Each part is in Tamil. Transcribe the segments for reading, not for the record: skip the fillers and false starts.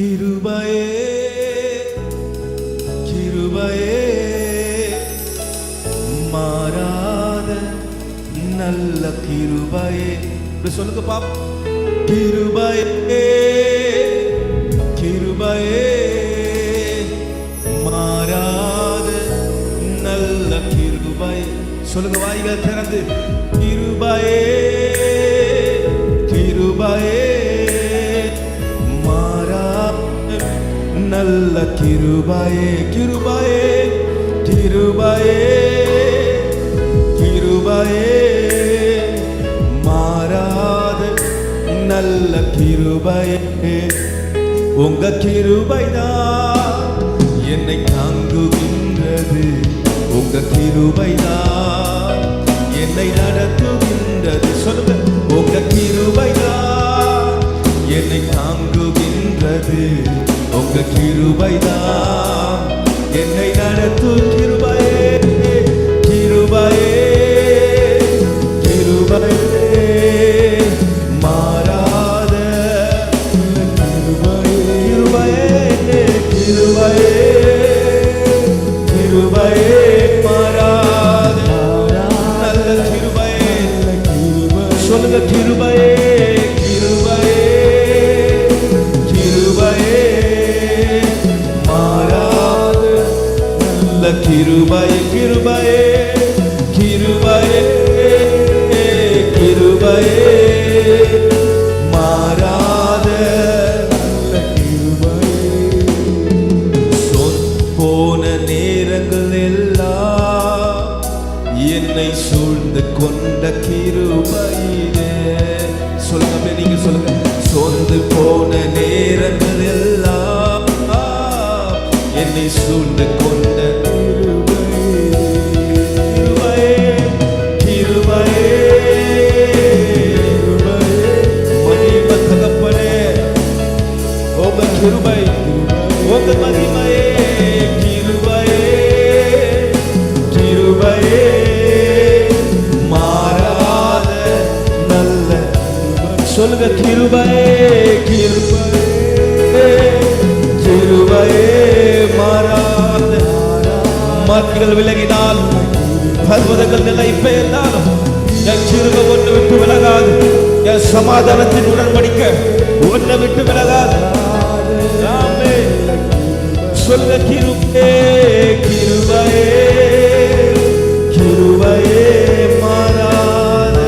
கிருபையே கிருபையே மாறாத நல்ல கிருபையே. இப்படி சொல்லுங்க பாப்பா. கிருபையே கிருபையே மாறாத நல்ல கிருபையே. சொல்லுங்க வாய்கள் திறந்து. கிருபையே கிருபையே மாறாத நல்ல கிருபையே. கிருபையே கிருபையே கிருபையே மாறாத நல்ல கிருபையே. உங்க கிருபைதான் என்னை தாங்குகின்றது. உங்க கிருபைதான் என்னை நடத்துகின்றது. சொல்லுங்க. உங்க கிருபைதான் என்னை தாங்குகின்றது. உங்க கிருபைதான் என்னை நடத்தும். கிருபையே கிருபையே கிருபையே மாறாத கிருபையே கிருபையே கிருபையே மாறாத நல்ல கிருபையே. சொல்லுங்க. கிருபையே கிருபையே கிருபையே மாறாத நல்ல கிருபையே. கிருபையே கிருபையே கிருபையே மாறாத நல்ல கிருபையே. போன நேரங்கள் எல்லாம் என்னை சூழ்ந்து கொண்ட கிருபையே. சொல்லுங்க. நீங்க சொல்லுங்க. சோர்ந்து போன நேரங்கள் எல்லாம் என்னை சூழ்ந்து கொண்ட கிருபையே. கிருபையே கிருபையே மகிமை தகப்பனே. உங்க கிருபை உங்க மகிமையே. கிருபையே கிருபையே மாறாத நல்ல. சொல்லுங்க. கிருபையே கிருபையே கிருபையே மாறாத. மரங்கள் விலகினால் பர்வதங்கள் நிலை பெயர்ந்தாலும் என் கிருபை ஒன்று விட்டு விலகாது. என் சமாதானத்தின் உடன்படிக்கை ஒன்றை விட்டு விலகாது. சொல்லுங்க. கிருபையே கிருபையே கிருபையே மாறாத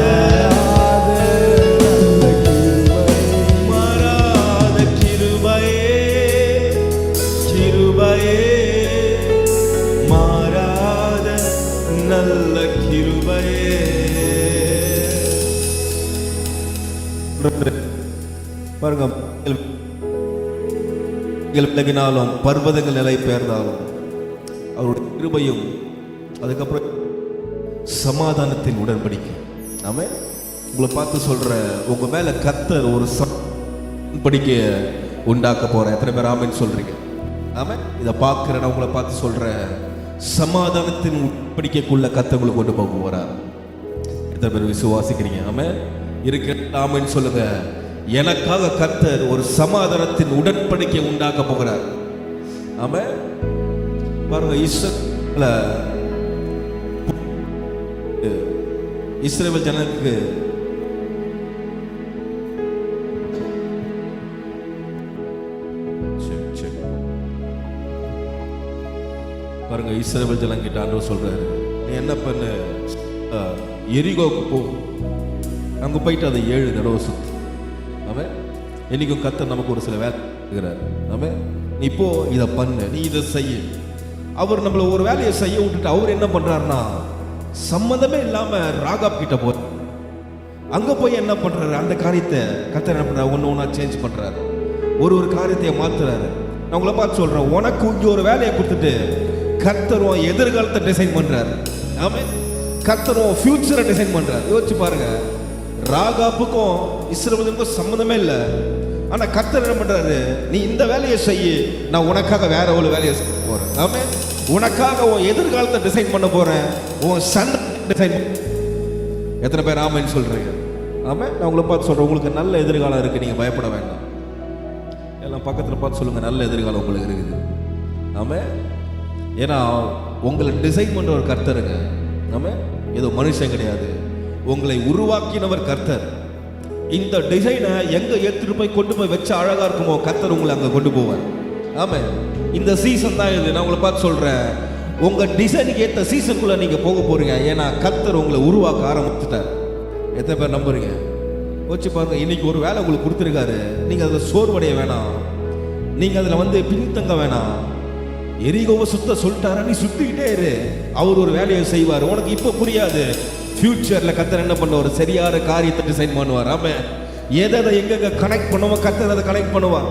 மாறாத கிருபையே கிருபையே மாறாத நல்ல கிருபையே. பாருங்க. விலகினாலும் பர்வதங்கள் நிலை பெயர்ந்தாலும் அவருடைய கிருபையும் அதுக்கப்புறம் சமாதானத்தின் உடன்படிக்கை. ஆமே. உங்களை பார்த்து சொல்ற, உங்க மேல கர்த்தர் ஒரு உடன்படிக்கையை உண்டாக்க போற. எத்தனை பேர் ஆமென் சொல்றீங்க? ஆமே. இதை பார்க்கிறேன். உங்களை பார்த்து சொல்ற, சமாதானத்தின் உடன்படிக்கைக்குள்ள கர்த்தர் உங்களை கொண்டு போக போறார். எத்தனை பேர் விசுவாசிக்கிறீங்க? ஆமே. இருக்க ஆமென் சொல்லுங்க. எனக்காக கர்த்தர் ஒரு சமாதானத்தின் உடன்படிக்கை உண்டாக்க போகிறார். ஆமே. பாருங்க. இஸ்ரவேல் ஜனங்களுக்கு பாருங்க. இஸ்ரவேல் ஜனங்கிட்ட ஆண்டவர் சொல்றாரு, நீ என்ன பண்ணு, எரிகோவுக்கு போ. அங்க போயிட்டு அதை 7 தடவை சுத்து. ஆமே. என்னைக்கும் கர்த்தர் நமக்கு ஒரு சில வேலை இருக்கிறார். ஆமே. நீ போ, இதை பண்ணு, நீ இதை செய்ய. அவர் நம்மள ஒரு வேலையை செய்ய விட்டுட்டு அவர் என்ன பண்றாருன்னா, சம்மந்தமே இல்லாம ராகாப் கிட்ட போ. அங்க போய் என்ன பண்றாரு, அந்த காரியத்தை கர்த்தர் என்ன பண்றாரு, ஒன்னு ஒன்னா சேஞ்ச் பண்றாரு. ஒரு காரியத்தை மாத்துறாரு. நான் உங்களை பார்த்து சொல்றேன், உனக்கு இங்க ஒரு வேலையை கொடுத்துட்டு கர்த்தர் எதிர்காலத்தை டிசைன் பண்றாரு. ஆமே. கர்த்தர் ஃபியூச்சரை டிசைன் பண்றாரு. யோசிச்சு பாருங்க. ராகாப்புக்கும் இஸ்ரவேலுக்கும் சம்மந்தமே இல்லை. ஆனா கர்த்தர் என்ன பண்றாரு, நீ இந்த வேலையை செய்ய, நான் உனக்காக வேற ஒரு வேலையை செய்ய போறேன். ஆமே. உனக்காக உன் எதிர்காலத்தை டிசைன் பண்ண போறேன். உன் சண்டை டிசைன். எத்தனை பேர் ஆமென்னு சொல்றீங்க? ஆமே. நான் உங்களை பார்த்து சொல்றேன், உங்களுக்கு நல்ல எதிர்காலம் இருக்கு. நீங்க பயப்பட வேண்டாம். எல்லாம் பக்கத்தில் பார்த்து சொல்லுங்கள், நல்ல எதிர்காலம் உங்களுக்கு இருக்குது. ஆமாம். ஏன்னா உங்களை டிசைன் பண்ணுற ஒரு கர்த்தருங்க. ஆமாம். ஏதோ மனுஷன் கிடையாது, உங்களை உருவாக்கினவர் கர்த்தர். இந்த டிசைனை எங்கே ஏற்றுட்டு போய் கொண்டு போய் வச்சா அழகாக இருக்குமோ கர்த்தர் உங்களை அங்கே கொண்டு போவார். ஆமாம். இந்த சீசன் தான் இது. நான் உங்களை பார்த்து சொல்கிறேன், உங்கள் டிசைனுக்கு ஏற்ற சீசனுக்குள்ளே நீங்கள் போக போகிறீங்க. ஏன்னா கர்த்தர் உங்களை உருவாக்க ஆரம்பிச்சுட்டார். எத்தனை பேர் நம்புறீங்க? வச்சு பாருங்க. இன்னைக்கு ஒரு வேலை உங்களுக்கு கொடுத்துருக்காரு, நீங்கள் அதில் சோர்வடைய வேணாம், நீங்கள் அதில் பின்தங்க வேணாம். எரிகோவை சொல்லிட்டாரா, நீ சுத்திக்கிட்டே இரு, அவர் ஒரு வேலையை செய்வார். உனக்கு இப்போ புரியாது, ஃபியூச்சரில் கர்த்தர் என்ன பண்ணுவார், சரியான காரியத்தை டிசைன் பண்ணுவார். ஆமாம். எதை எங்கெங்க கனெக்ட் பண்ணுவோம் கர்த்தர் அதை கனெக்ட் பண்ணுவார்.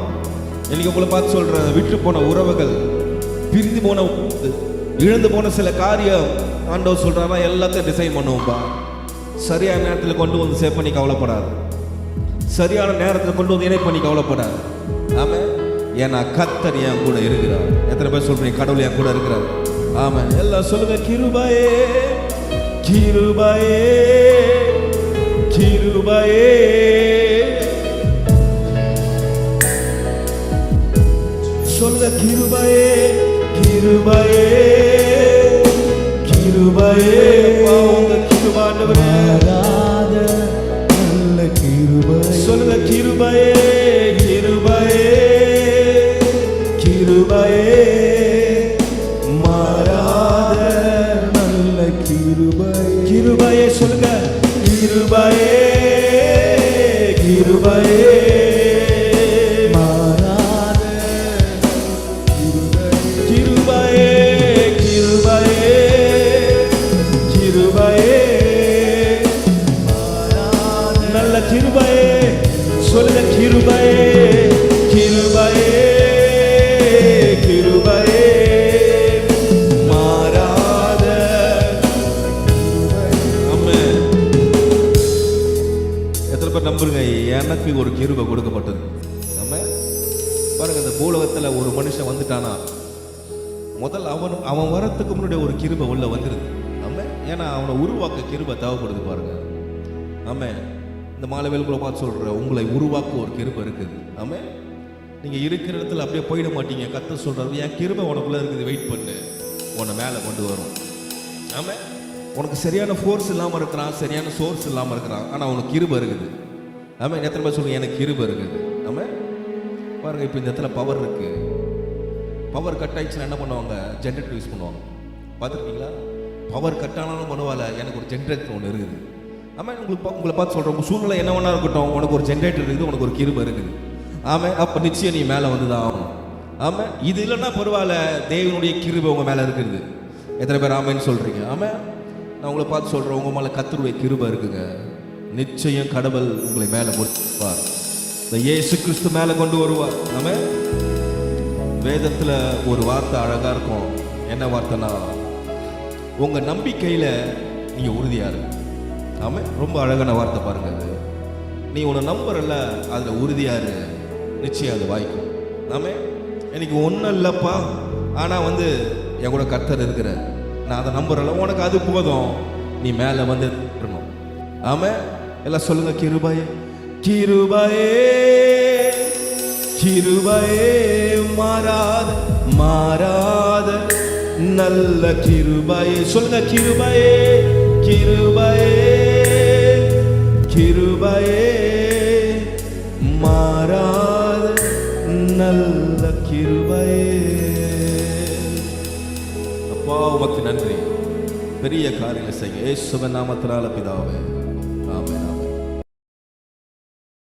இன்னைக்கு உங்களை பார்த்து சொல்கிறேன், விட்டு போன உறவுகள், பிரிந்து போன, இழந்து போன சில காரியம் ஆண்டவர் சொல்கிறாரா, எல்லாத்தையும் டிசைன் பண்ணுவோம்பா. சரியான நேரத்தில் கொண்டு வந்து சேவ் பண்ணி கவலைப்படாது, சரியான நேரத்தில் கொண்டு வந்து இணை பண்ணி கவலைப்படாது. ஆமாம். ஏன்னா கர்த்தர் என் கூட இருக்கிறார். எத்தனை பேர் சொல்றீங்க கடவுள் என் கூட இருக்கிறார்? ஆமாம். எல்லாம் சொல்லுங்க, கிருபையே கிருபையே கிருபையே. சொல்லுங்க, கிருபையே கிருபையே கிருபையே. உங்க கிருபாண்டவரே, நல்ல கிருபை. சொல்லுங்க, கிருபையே கிருபையே கிருபையே, மாறாத நல்ல கிருபை. கிருபையே சொல்லுங்க, கிருபையே கிருபையே, மாறாத கிருபையே கிருபையே கிருபையே, மாறாத நல்ல கிருபையே. சொல்லுங்க, கிருபையே கிருபையே கிருபையே, மாறாத. ஆமென். எத்தனை பேர் நம்புறீங்க எனக்கு ஒரு கிருபை கொடுக்கப்பட்டது? ஆமென். பாருங்க, இந்த பூலகத்தில் ஒரு மனுஷன் வந்துட்டானா, முதல்ல அவன் வரத்துக்கு முன்னாடி ஒரு கிருபை உள்ள வந்துருது. ஆமென். ஏன்னா அவனை உருவாக்க கிருபை தேவைப்படுது. பாருங்க. ஆமென். இந்த மாலைவேலுக்குள்ள பார்த்து சொல்கிறேன், உங்களை உருவாக்க ஒரு கிருபை இருக்குது. ஆமென். நீங்கள் இருக்கிற இடத்துல அப்படியே போயிட மாட்டீங்க. கர்த்தர் சொல்கிறாரு, என் கிருபை உனக்குள்ளே இருக்குது, வெயிட் பண்ணு, உன்னை மேலே கொண்டு வரும். ஆமாம். உனக்கு சரியான ஃபோர்ஸ் இல்லாமல் இருக்கிறான், சரியான சோர்ஸ் இல்லாமல் இருக்கிறான், ஆனால் உனக்கு கிருபை இருக்குது. ஆமாம். எத்தனை பேர் சொல்லுங்கள், எனக்கு கிருபை இருக்குது? ஆமாம். பாருங்கள், இப்போ இந்த இடத்துல பவர் இருக்குது. பவர் கட் ஆகிடுச்சுன்னா என்ன பண்ணுவாங்க, ஜென்ரேட்டர் யூஸ் பண்ணுவாங்க. பார்த்துருக்கீங்களா? பவர் கட் ஆனாலும் பரவாயில்ல, எனக்கு ஒரு ஜென்ரேட்டர் ஒன்று இருக்குது. ஆமாம். உங்களை பார்த்து சொல்கிறேன், உங்கள் சூழ்நிலை என்ன வேணா இருக்கட்டும், உனக்கு ஒரு ஜென்ரேட்டர் இருக்குது, உனக்கு ஒரு கிருபை இருக்குது. ஆமாம். அப்போ நிச்சயம் நீ மேலே வந்து தான் ஆகணும். ஆமாம். இது இல்லைன்னா பரவாயில்ல, தேவனுடைய கிருபை உங்கள் மேலே இருக்குது. எத்தனை பேர் ஆமேன்னு சொல்கிறீங்க? ஆமாம். நான் உங்களை பார்த்து சொல்கிறேன், உங்கள் மேலே கர்த்தருடைய கிருபை இருக்குங்க. நிச்சயம் கடவுள் உங்களை மேலே கொடுப்பார். இந்த இயேசு கிறிஸ்து மேலே கொண்டு வருவார். ஆமாம். வேதத்தில் ஒரு வார்த்தை அழகாக இருக்கும். என்ன வார்த்தைனா, உங்கள் நம்பிக்கையில் நீங்கள் உறுதியாக இருக்கு. ஆமாம். ரொம்ப அழகான வார்த்தை பாருங்கள். அது நீ உன்னை நம்புறல்ல, அதில் உறுதியாரு, நிச்சயம் அது வாய்க்கும். ஆமாம். எனக்கு ஒன்றும் இல்லைப்பா, ஆனால் என் கூட கர்த்தர் இருக்கிற, நான் அதை நம்புறல, உனக்கு அது போதும், நீ மேலே வரணும். ஆமாம். எல்லாம் சொல்லுங்க, கிருபையே கிருபையே கிருபையே, மாறாத மாறாத நல்ல கிருபையே. சொல்லுங்க, கிருபையே கிருபையே கிருபையே, மாறாத நல்ல கிருபையே. அப்பா உமக்கு நன்றி, பெரிய காரியங்களை செய்ய இயேசுவின் நாமத்தினால பிதாவே. ஆமென்.